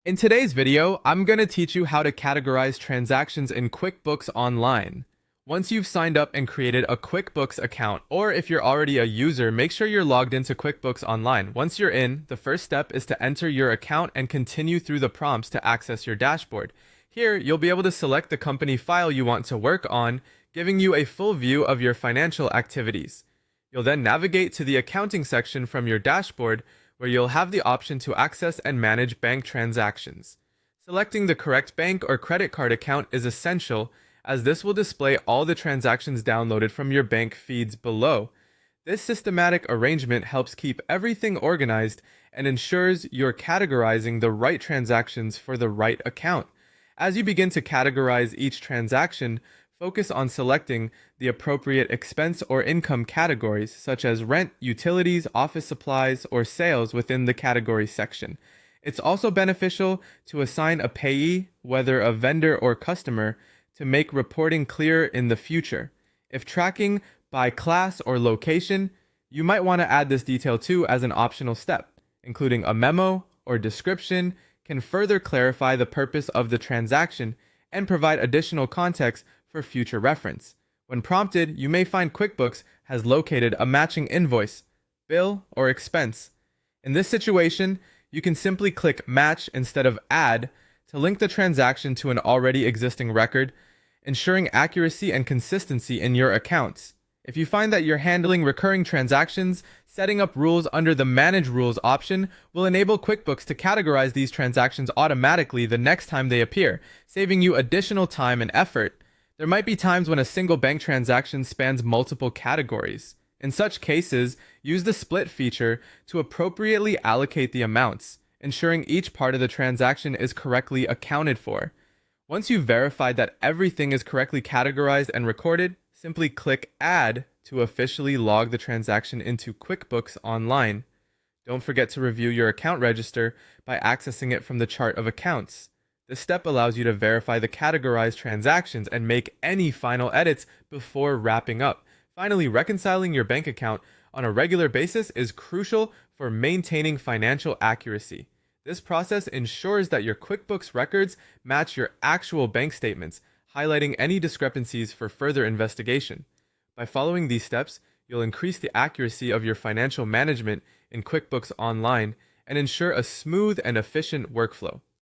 In today's video, I'm going to teach you how to categorize transactions in QuickBooks Online. Once you've signed up and created a QuickBooks account, or if you're already a user, make sure you're logged into QuickBooks Online. Once you're in, the first step is to enter your account and continue through the prompts to access your dashboard. Here, you'll be able to select the company file you want to work on, giving you a full view of your financial activities. You'll then navigate to the accounting section from your dashboard, where you'll have the option to access and manage bank transactions. Selecting the correct bank or credit card account is essential, as this will display all the transactions downloaded from your bank feeds below. This systematic arrangement helps keep everything organized and ensures you're categorizing the right transactions for the right account. As you begin to categorize each transaction, focus on selecting the appropriate expense or income categories, such as rent, utilities, office supplies, or sales within the category section. It's also beneficial to assign a payee, whether a vendor or customer, to make reporting clear in the future. If tracking by class or location, you might want to add this detail too as an optional step. Including a memo or description can further clarify the purpose of the transaction and provide additional context for future reference. When prompted, you may find QuickBooks has located a matching invoice, bill, or expense. In this situation, you can simply click Match instead of Add to link the transaction to an already existing record, ensuring accuracy and consistency in your accounts. If you find that you're handling recurring transactions, setting up rules under the Manage Rules option will enable QuickBooks to categorize these transactions automatically the next time they appear, saving you additional time and effort. There might be times when a single bank transaction spans multiple categories. In such cases, use the split feature to appropriately allocate the amounts, ensuring each part of the transaction is correctly accounted for. Once you've verified that everything is correctly categorized and recorded, simply click Add to officially log the transaction into QuickBooks Online. Don't forget to review your account register by accessing it from the chart of accounts. This step allows you to verify the categorized transactions and make any final edits before wrapping up. Finally, reconciling your bank account on a regular basis is crucial for maintaining financial accuracy. This process ensures that your QuickBooks records match your actual bank statements, highlighting any discrepancies for further investigation. By following these steps, you'll increase the accuracy of your financial management in QuickBooks Online and ensure a smooth and efficient workflow.